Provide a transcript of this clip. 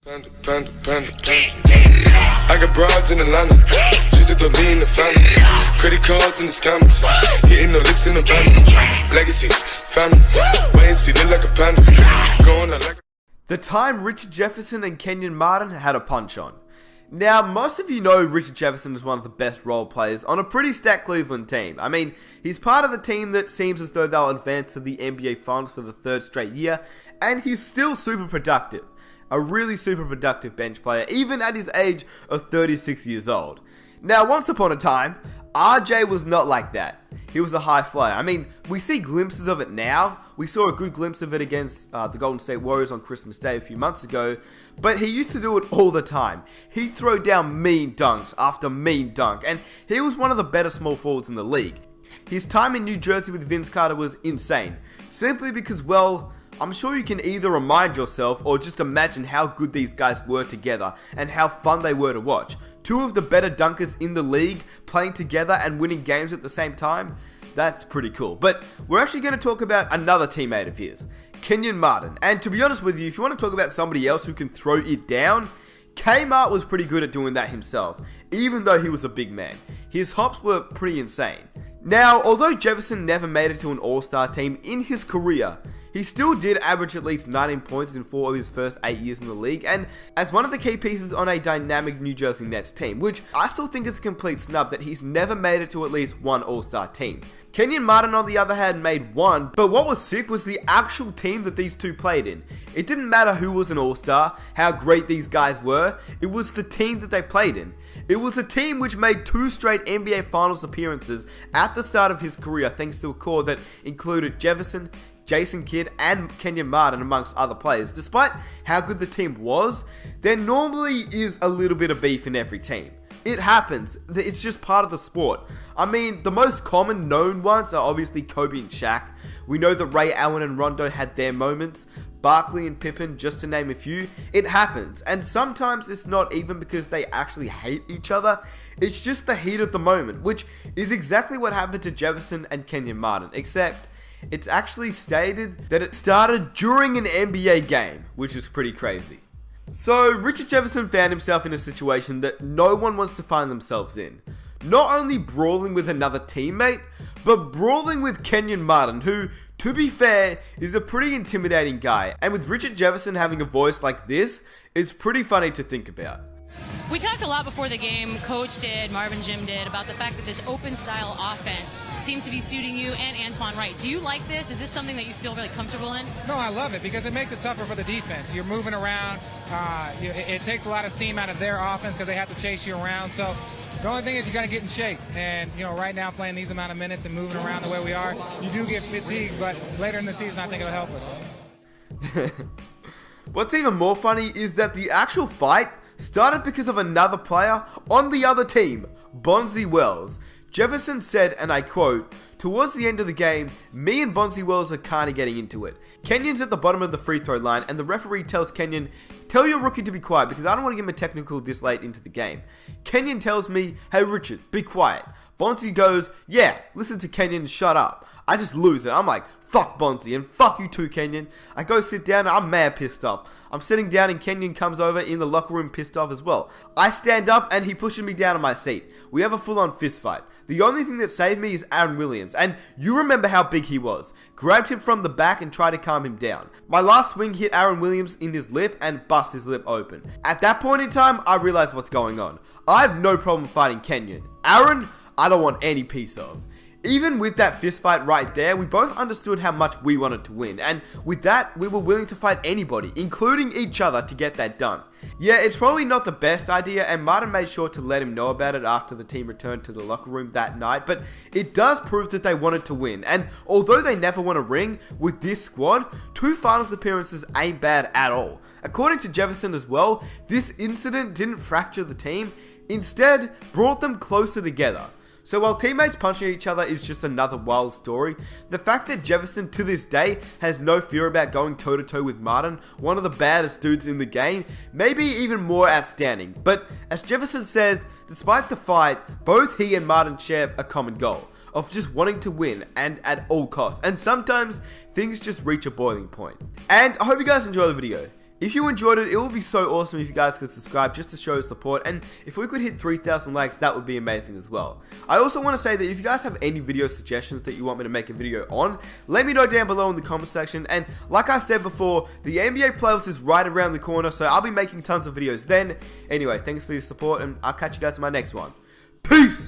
Panda, panda, panda, panda. I got broads in Atlanta, just at the lean the family. Credit cards and the scammers, hitting the licks in the van. Legacies, family, wait and see, look like a panda. Going out like The time Richard Jefferson and Kenyon Martin had a punch on. Now, most of you know Richard Jefferson is one of the best role players on a pretty stacked Cleveland team. I mean, he's part of the team that seems as though they'll advance to the NBA Finals for the third straight year, and he's still super productive. A really super productive bench player, even at his age of 36 years old. Now, once upon a time, RJ was not like that. He was a high flyer. I mean, we see glimpses of it now. We saw a good glimpse of it against the Golden State Warriors on Christmas Day a few months ago. But he used to do it all the time. He'd throw down mean dunks after mean dunk. And he was one of the better small forwards in the league. His time in New Jersey with Vince Carter was insane. Simply because, well, I'm sure you can either remind yourself or just imagine how good these guys were together and how fun they were to watch. Two of the better dunkers in the league playing together and winning games at the same time. That's pretty cool. But we're actually going to talk about another teammate of his, Kenyon Martin. And to be honest with you, if you want to talk about somebody else who can throw it down, Kmart was pretty good at doing that himself, even though he was a big man. His hops were pretty insane. Now, although Jefferson never made it to an all-star team in his career, he still did average at least 19 points in 4 of his first 8 years in the league, and as one of the key pieces on a dynamic New Jersey Nets team, which I still think is a complete snub that he's never made it to at least one all-star team. Kenyon Martin, on the other hand, made one, but what was sick was the actual team that these two played in. It didn't matter who was an all-star, how great these guys were, it was the team that they played in. It was a team which made 2 straight NBA Finals appearances at the start of his career thanks to a core that included Jefferson, Jason Kidd, and Kenyon Martin amongst other players. Despite how good the team was, there normally is a little bit of beef in every team. It happens. It's just part of the sport. I mean, the most common known ones are obviously Kobe and Shaq. We know that Ray Allen and Rondo had their moments. Barkley and Pippen, just to name a few. It happens. And sometimes it's not even because they actually hate each other. It's just the heat of the moment, which is exactly what happened to Jefferson and Kenyon Martin. Except it's actually stated that it started during an NBA game, which is pretty crazy. So, Richard Jefferson found himself in a situation that no one wants to find themselves in. Not only brawling with another teammate, but brawling with Kenyon Martin, who, to be fair, is a pretty intimidating guy. And with Richard Jefferson having a voice like this, it's pretty funny to think about. We talked a lot before the game, Coach did, Marvin Jim did, about the fact that this open style offense seems to be suiting you and Antoine Wright. Do you like this? Is this something that you feel really comfortable in? No, I love it because it makes it tougher for the defense. You're moving around. It takes a lot of steam out of their offense because they have to chase you around. So the only thing is you got to get in shape. And, right now playing these amount of minutes and moving around the way we are, you do get fatigued. But later in the season, I think it'll help us. What's even more funny is that the actual fight started because of another player on the other team, Bonzi Wells. Jefferson said, and I quote, "Towards the end of the game, me and Bonzi Wells are kinda getting into it. Kenyon's at the bottom of the free throw line and the referee tells Kenyon, tell your rookie to be quiet because I don't want to give him a technical this late into the game. Kenyon tells me, hey Richard, be quiet. Bonzi goes, yeah, listen to Kenyon, shut up. I just lose it. I'm like, fuck Bonzi and fuck you too, Kenyon. I go sit down and I'm mad pissed off. I'm sitting down and Kenyon comes over in the locker room pissed off as well. I stand up and he pushes me down on my seat. We have a full-on fist fight. The only thing that saved me is Aaron Williams, and you remember how big he was. Grabbed him from the back and tried to calm him down. My last swing hit Aaron Williams in his lip and bust his lip open. At that point in time, I realized what's going on. I have no problem fighting Kenyon. Aaron, I don't want any piece of. Even with that fist fight right there, we both understood how much we wanted to win, and with that, we were willing to fight anybody, including each other, to get that done. Yeah, it's probably not the best idea, and Martin made sure to let him know about it after the team returned to the locker room that night, but it does prove that they wanted to win, and although they never won a ring, with this squad, 2 finals appearances ain't bad at all. According to Jefferson as well, this incident didn't fracture the team, instead brought them closer together. So while teammates punching each other is just another wild story, the fact that Jefferson to this day has no fear about going toe-to-toe with Martin, one of the baddest dudes in the game, may be even more outstanding. But as Jefferson says, despite the fight, both he and Martin share a common goal of just wanting to win and at all costs. And sometimes things just reach a boiling point. And I hope you guys enjoy the video. If you enjoyed it, it would be so awesome if you guys could subscribe just to show support, and if we could hit 3,000 likes, that would be amazing as well. I also want to say that if you guys have any video suggestions that you want me to make a video on, let me know down below in the comment section. And like I said before, the NBA playoffs is right around the corner, so I'll be making tons of videos then. Anyway, thanks for your support, and I'll catch you guys in my next one. Peace!